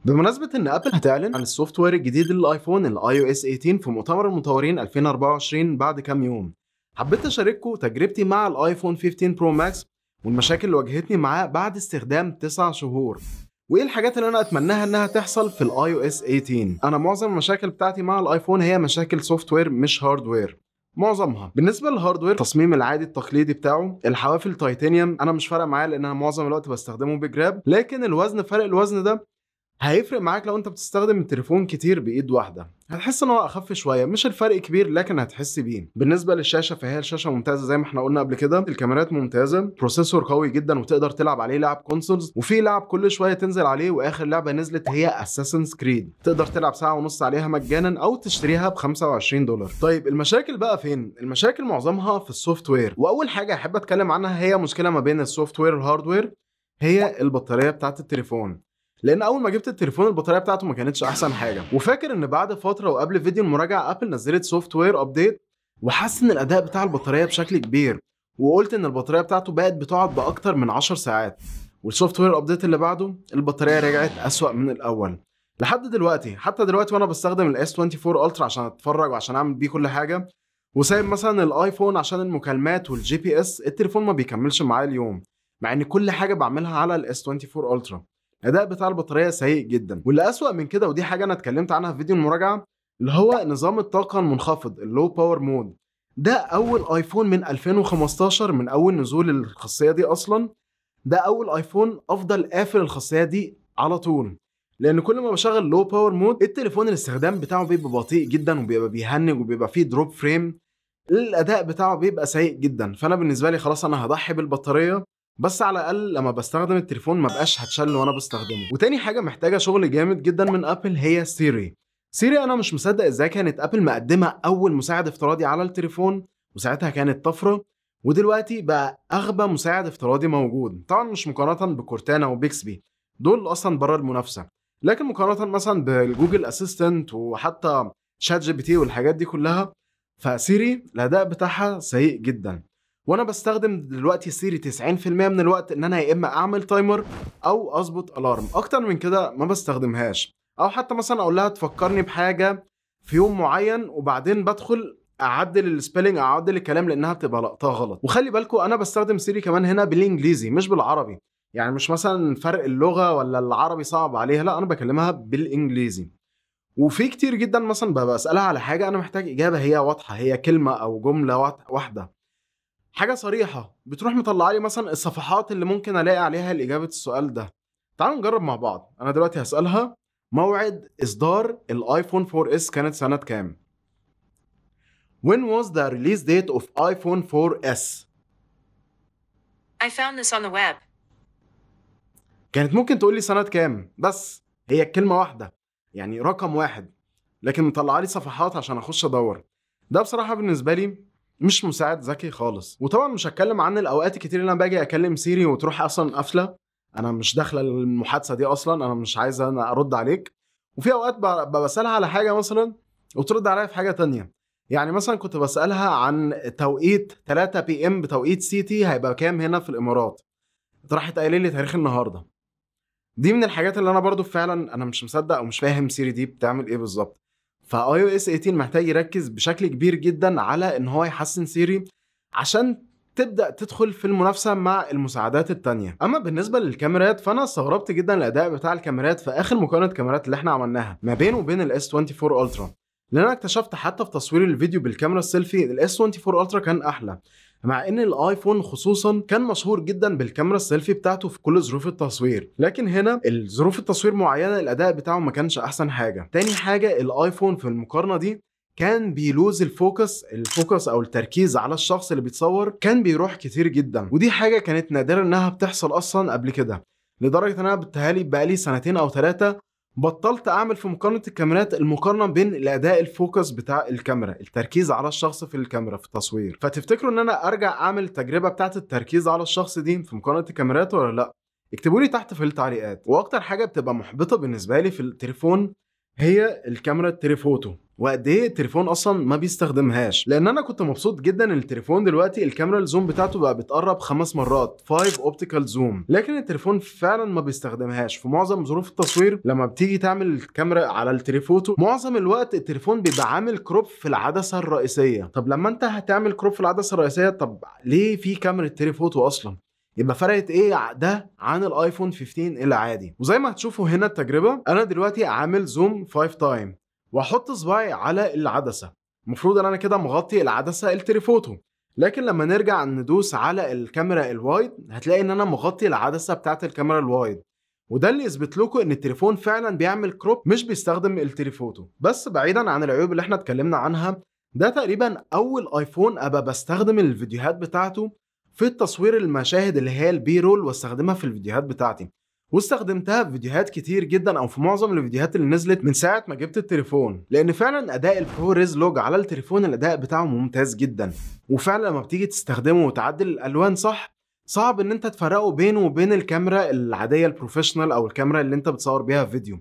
بمناسبة ان ابل هتعلن عن السوفت وير الجديد للايفون الاي او اس 18 في مؤتمر المطورين 2024 بعد كام يوم، حبيت اشارككم تجربتي مع الايفون 15 برو ماكس والمشاكل اللي واجهتني معاه بعد استخدام 9 شهور، وايه الحاجات اللي انا اتمناها انها تحصل في الاي او اس 18. انا معظم المشاكل بتاعتي مع الايفون هي مشاكل سوفت وير مش هاردوير. معظمها بالنسبه للهاردوير، التصميم العادي التقليدي بتاعه، الحوافل تيتانيوم انا مش فارق معايا لان انا معظم الوقت بستخدمه بجراب، لكن الوزن، فرق الوزن ده هيفرق معاك لو انت بتستخدم التليفون كتير بايد واحده. هتحس ان هو اخف شويه، مش الفرق كبير لكن هتحس بيه. بالنسبه للشاشه فهي الشاشه ممتازه زي ما احنا قلنا قبل كده، الكاميرات ممتازه، بروسيسور قوي جدا وتقدر تلعب عليه لعب كونسولز، وفي لعب كل شويه تنزل عليه، واخر لعبه نزلت هي اساسنز كريد تقدر تلعب ساعه ونص عليها مجانا او تشتريها ب $25. طيب المشاكل بقى فين؟ المشاكل معظمها في السوفت وير، واول حاجه احب اتكلم عنها هي مشكله ما بين السوفت وير والهاردوير، هي البطاريه بتاعت التليفون. لان اول ما جبت التليفون البطاريه بتاعته ما كانتش احسن حاجه، وفاكر ان بعد فتره وقبل فيديو المراجعه ابل نزلت سوفت وير ابديت وحسن الاداء بتاع البطاريه بشكل كبير، وقلت ان البطاريه بتاعته بقت بتقعد باكتر من 10 ساعات. والسوفت وير ابديت اللي بعده البطاريه رجعت اسوأ من الاول لحد دلوقتي. حتى دلوقتي وانا بستخدم الاس 24 الترا عشان اتفرج وعشان اعمل بيه كل حاجه، وسايب مثلا الايفون عشان المكالمات والجي بي اس، التليفون ما بيكملش معايا اليوم مع ان كل حاجه بعملها على الاس 24 الترا. الاداء بتاع البطاريه سيء جدا، واللي اسوأ من كده ودي حاجه انا اتكلمت عنها في فيديو المراجعه، اللي هو نظام الطاقه المنخفض اللو باور مود. ده اول ايفون من 2015 من اول نزول الخاصيه دي اصلا، ده اول ايفون افضل قافل الخاصيه دي على طول، لان كل ما بشغل لو باور مود التليفون الاستخدام بتاعه بيبقى بطيء جدا وبيبقى بيهنج وبيبقى فيه دروب فريم، الاداء بتاعه بيبقى سيء جدا. فانا بالنسبه لي خلاص انا هضحي بالبطاريه، بس على الاقل لما بستخدم التليفون ما بقاش هتشل وانا بستخدمه. وتاني حاجه محتاجه شغل جامد جدا من ابل هي سيري. سيري انا مش مصدق ازاي كانت ابل مقدمه اول مساعد افتراضي على التليفون، وساعتها كانت طفره، ودلوقتي بقى اغبى مساعد افتراضي موجود. طبعا مش مقارنه بكورتانا وبيكسبي، دول اصلا بره المنافسه، لكن مقارنه مثلا بالجوجل اسيستنت وحتى شات جي بي تي والحاجات دي كلها، فسيري الاداء بتاعها سيء جدا. وانا بستخدم دلوقتي سيري 90% من الوقت ان انا يا اما اعمل تايمر او اظبط الارم، اكتر من كده ما بستخدمهاش، او حتى مثلا اقول لها تفكرني بحاجه في يوم معين وبعدين بدخل اعدل السبيلنج، اعدل الكلام لانها بتبقى لقطها غلط. وخلي بالكم انا بستخدم سيري كمان هنا بالانجليزي مش بالعربي، يعني مش مثلا فرق اللغه ولا العربي صعب عليها، لا انا بكلمها بالانجليزي. وفي كتير جدا مثلا ببقى اسالها على حاجه انا محتاج اجابه هي واضحه، هي كلمه او جمله واحده، حاجه صريحه، بتروح مطلع لي مثلا الصفحات اللي ممكن الاقي عليها الاجابه السؤال ده. تعالوا نجرب مع بعض. انا دلوقتي هسالها موعد اصدار الايفون 4 اس كانت سنه كام. When was the release date of iPhone 4S؟ I found this on the web. كانت ممكن تقول لي سنه كام، بس هي كلمه واحده يعني رقم واحد، لكن مطلع لي صفحات عشان اخش ادور. ده بصراحه بالنسبه لي مش مساعد ذكي خالص. وطبعا مش هتكلم عن الاوقات الكتير اللي انا باجي اكلم سيري وتروح اصلا قافله، انا مش داخله المحادثه دي اصلا، انا مش عايز انا ارد عليك. وفي اوقات بسالها على حاجه مثلا وترد عليا في حاجه تانية. يعني مثلا كنت بسالها عن توقيت 3 بي ام بتوقيت سي تي هيبقى كام هنا في الامارات، راحت قايله لي تاريخ النهارده. دي من الحاجات اللي انا برضو فعلا انا مش مصدق ومش فاهم سيري دي بتعمل ايه بالظبط. فاي او اس 18 محتاج يركز بشكل كبير جدا على ان هو يحسن سيري عشان تبدا تدخل في المنافسه مع المساعدات التانية. اما بالنسبه للكاميرات فانا استغربت جدا الاداء بتاع الكاميرات في اخر مقارنه كاميرات اللي احنا عملناها ما بينه وبين الاس 24 الترا، لان انا اكتشفت حتى في تصوير الفيديو بالكاميرا السيلفي الاس 24 الترا كان احلى، مع ان الايفون خصوصا كان مشهور جدا بالكاميرا السيلفي بتاعته في كل ظروف التصوير، لكن هنا الظروف التصوير معينه الاداء بتاعه ما كانش احسن حاجه. تاني حاجه الايفون في المقارنه دي كان بيلوز الفوكس او التركيز على الشخص اللي بيتصور، كان بيروح كتير جدا، ودي حاجه كانت نادره انها بتحصل اصلا قبل كده، لدرجه ان انا بتهيالي بقالي سنتين او 3 بطلت اعمل في مقارنه الكاميرات المقارنه بين الاداء الفوكس بتاع الكاميرا، التركيز على الشخص في الكاميرا في التصوير. فتفتكروا ان انا ارجع اعمل التجربه بتاعت التركيز على الشخص دي في مقارنه الكاميرات ولا لا؟ اكتبوا لي تحت في التعليقات. واكتر حاجه بتبقى محبطه بالنسبه لي في التليفون هي الكاميرا التليفوتو. وقد ايه التليفون اصلا ما بيستخدمهاش. لان انا كنت مبسوط جدا ان التليفون دلوقتي الكاميرا الزوم بتاعته بقى بتقرب 5 مرات 5 اوبتيكال زوم، لكن التليفون فعلا ما بيستخدمهاش. في معظم ظروف التصوير لما بتيجي تعمل الكاميرا على التليفوتو معظم الوقت التليفون بيبقى عامل كروب في العدسه الرئيسيه. طب لما انت هتعمل كروب في العدسه الرئيسيه، طب ليه في كاميرا تليفوتو اصلا؟ يبقى فرقت ايه ده عن الايفون 15 العادي؟ وزي ما هتشوفوا هنا التجربه، انا دلوقتي عامل زوم 5 تايم واحط صباعي على العدسه، المفروض ان انا كده مغطي العدسه التليفوتو. لكن لما نرجع ندوس على الكاميرا الوايد هتلاقي ان انا مغطي العدسه بتاعت الكاميرا الوايد، وده اللي يثبت لكم ان التليفون فعلا بيعمل كروب مش بيستخدم التليفوتو. بس بعيدا عن العيوب اللي احنا اتكلمنا عنها، ده تقريبا اول ايفون ابقى بستخدم الفيديوهات بتاعته في التصوير المشاهد اللي هي البي رول واستخدمها في الفيديوهات بتاعتي، واستخدمتها في فيديوهات كتير جدا او في معظم الفيديوهات اللي نزلت من ساعه ما جبت التليفون. لان فعلا اداء البرو ريز لوج على التليفون الاداء بتاعه ممتاز جدا، وفعلا لما بتيجي تستخدمه وتعدل الالوان صح صعب ان انت تفرقه بينه وبين الكاميرا العاديه البروفيشنال او الكاميرا اللي انت بتصور بيها فيديو.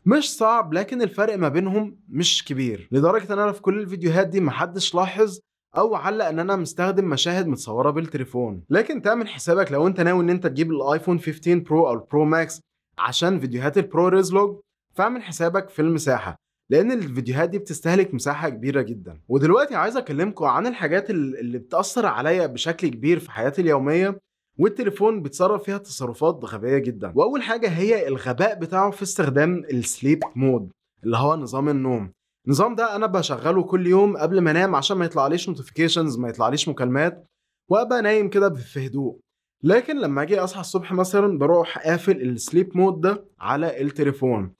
مش صعب، لكن الفرق ما بينهم مش كبير، لدرجه ان انا في كل الفيديوهات دي محدش لاحظ او علق ان انا مستخدم مشاهد متصوره بالتليفون. لكن تعمل حسابك لو انت ناوي ان انت تجيب الايفون 15 برو او البرو ماكس عشان فيديوهات البرو ريز لوج، فاعمل حسابك في المساحه، لان الفيديوهات دي بتستهلك مساحه كبيره جدا. ودلوقتي عايز اكلمكم عن الحاجات اللي بتاثر عليا بشكل كبير في حياتي اليوميه، والتليفون بيتصرف فيها تصرفات غبيه جدا. واول حاجه هي الغباء بتاعه في استخدام السليب مود اللي هو نظام النوم. النظام ده انا بشغله كل يوم قبل ما انام عشان ما يطلعليش نوتيفيكيشنز، ما يطلعليش مكالمات، وابقى نايم كده في هدوء. لكن لما اجي اصحى الصبح مثلا بروح قافل السليب مود ده على التليفون.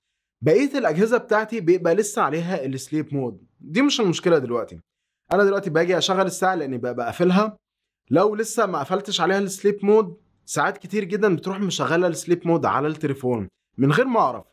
بقيه الاجهزه بتاعتي بيبقى لسه عليها السليب مود، دي مش المشكله دلوقتي. انا دلوقتي باجي اشغل الساعه لاني ببقى قافلها، لو لسه ما قفلتش عليها السليب مود ساعات كتير جدا بتروح مشغله السليب مود على التليفون من غير ما اعرف.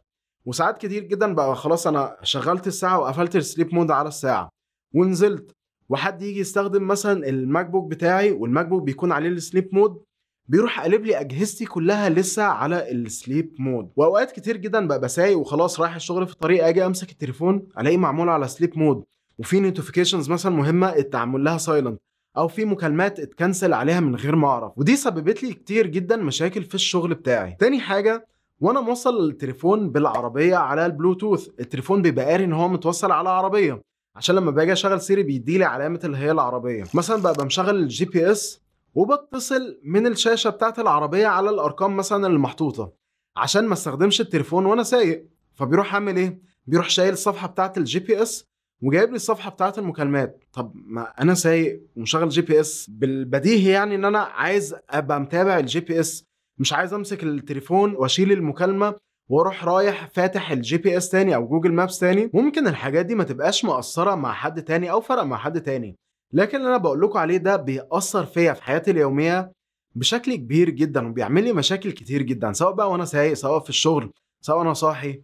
وساعات كتير جدا بقى خلاص انا شغلت الساعه وقفلت السليب مود على الساعه ونزلت، وحد يجي يستخدم مثلا الماك بوك بتاعي والماك بوك بيكون عليه السليب مود، بيروح قلب لي اجهزتي كلها لسه على السليب مود. واوقات كتير جدا بقى سايق وخلاص رايح الشغل في الطريق، اجي امسك التليفون الاقيه معمول على سليب مود، وفي نوتيفيكيشنز مثلا مهمه اتعمل لها سايلنت، او في مكالمات اتكنسل عليها من غير ما اعرف. ودي سببت لي كتير جدا مشاكل في الشغل بتاعي. تاني حاجه، وانا موصل التليفون بالعربيه على البلوتوث، التليفون بيبقى قاري ان هو متوصل على عربيه، عشان لما باجي اشغل سيري بيديلي علامه اللي هي العربيه. مثلا بقى مشغل الجي بي اس وبتصل من الشاشه بتاعت العربيه على الارقام مثلا اللي محطوطه، عشان ما استخدمش التليفون وانا سايق. فبيروح عامل ايه؟ بيروح شايل الصفحه بتاعت الجي بي اس وجايب لي الصفحه بتاعت المكالمات. طب ما انا سايق ومشغل جي بي اس، بالبديهي يعني ان انا عايز ابقى متابع الجي بي اس، مش عايز امسك التليفون واشيل المكالمه واروح رايح فاتح الجي بي اس تاني او جوجل مابس تاني. ممكن الحاجات دي ما تبقاش مؤثره مع حد تاني او فرق مع حد تاني، لكن اللي انا بقول لكم عليه ده بيأثر فيا في حياتي اليوميه بشكل كبير جدا، وبيعمل لي مشاكل كتير جدا، سواء بقى وانا سايق، سواء في الشغل، سواء انا صاحي.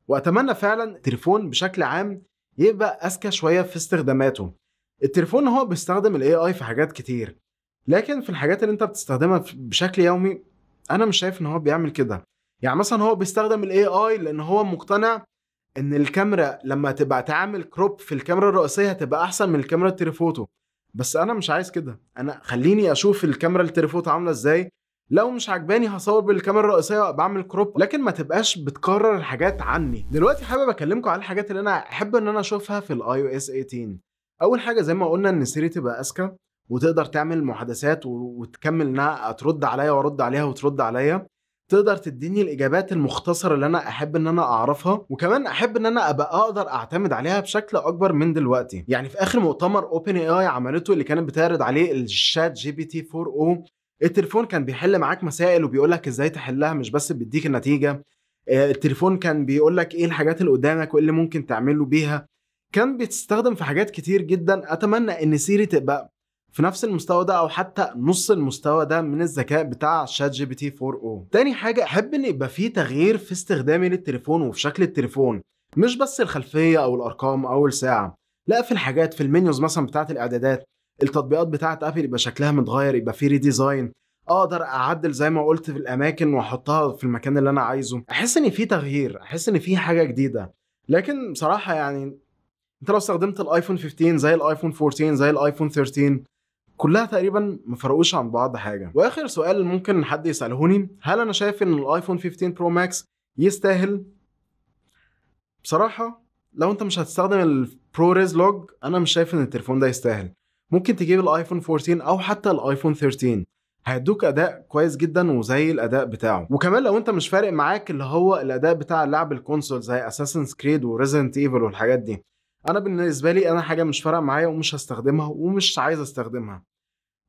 واتمنى فعلا التليفون بشكل عام يبقى اذكى شويه في استخداماته. التليفون هو بيستخدم الاي اي في حاجات كتير، لكن في الحاجات اللي انت بتستخدمها بشكل يومي انا مش شايف ان هو بيعمل كده. يعني مثلا هو بيستخدم الاي اي لان هو مقتنع ان الكاميرا لما تبقى تعمل كروب في الكاميرا الرئيسيه هتبقى احسن من الكاميرا التليفوتو. بس انا مش عايز كده، انا خليني اشوف الكاميرا التليفوتو عامله ازاي، لو مش عجباني هصور بالكاميرا الرئيسيه وبعمل كروب، لكن ما تبقاش بتكرر الحاجات عني. دلوقتي حابب اكلمكم على الحاجات اللي انا احب ان انا اشوفها في الاي او اس 18. اول حاجه زي ما قلنا ان سيري تبقى اذكى وتقدر تعمل محادثات وتكمل انها ترد عليا وارد عليها وترد عليا، تقدر تديني الاجابات المختصره اللي انا احب ان انا اعرفها، وكمان احب ان انا ابقى اقدر اعتمد عليها بشكل اكبر من دلوقتي. يعني في اخر مؤتمر اوبن اي اي عملته اللي كانت بتعرض عليه الشات جي بي تي 4 او، التليفون كان بيحل معاك مسائل وبيقول لك ازاي تحلها، مش بس بيديك النتيجه. التليفون كان بيقول لك ايه الحاجات اللي قدامك وايه اللي ممكن تعمله بيها، كان بيتستخدم في حاجات كتير جدا. اتمنى ان سيري تبقى في نفس المستوى ده او حتى نص المستوى ده من الذكاء بتاع شات جي بي تي 4 او. تاني حاجه، احب ان يبقى في تغيير في استخدامي للتليفون وفي شكل التليفون، مش بس الخلفيه او الارقام او الساعه، لا في الحاجات، في المنيوز مثلا بتاعت الاعدادات، التطبيقات بتاعت ابل يبقى شكلها متغير، يبقى في ريديزاين، اقدر اعدل زي ما قلت في الاماكن واحطها في المكان اللي انا عايزه. احس ان في تغيير، احس ان في حاجه جديده. لكن بصراحه يعني انت لو استخدمت الايفون 15 زي الايفون 14 زي الايفون 13 كلها تقريبا ما فرقوش عن بعض حاجه. واخر سؤال ممكن حد يسالهوني، هل انا شايف ان الايفون 15 برو ماكس يستاهل؟ بصراحه لو انت مش هتستخدم البرو ريز لوج انا مش شايف ان التليفون ده يستاهل. ممكن تجيب الايفون 14 او حتى الايفون 13 هيدوك اداء كويس جدا وزي الاداء بتاعه. وكمان لو انت مش فارق معاك اللي هو الاداء بتاع لعب الكونسول زي اساسنز كريد وريزيدنت ايفل والحاجات دي، انا بالنسبه لي انا حاجه مش فارقه معايا ومش هستخدمها ومش عايز استخدمها.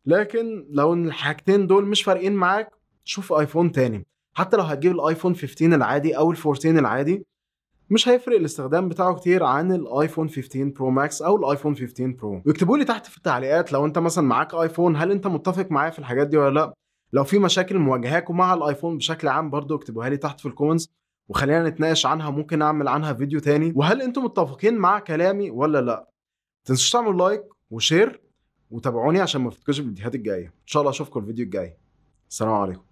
لكن لو ان الحاجتين دول مش فارقين معاك شوف ايفون تاني. حتى لو هتجيب الايفون 15 العادي او ال 14 العادي مش هيفرق الاستخدام بتاعه كتير عن الايفون 15 برو ماكس او الايفون 15 برو. واكتبوا لي تحت في التعليقات لو انت مثلا معاك ايفون هل انت متفق معايا في الحاجات دي ولا لا. لو في مشاكل مواجهاكم مع الايفون بشكل عام برضو اكتبوها لي تحت في الكومنتس وخلينا نتناقش عنها، ممكن اعمل عنها فيديو تاني. وهل انتم متفقين مع كلامي ولا لا؟ متنسوش تعملوا لايك وشير وتابعوني عشان ما تفوتكوش الفيديوهات الجايه. ان شاء الله اشوفكم الفيديو الجاي. السلام عليكم.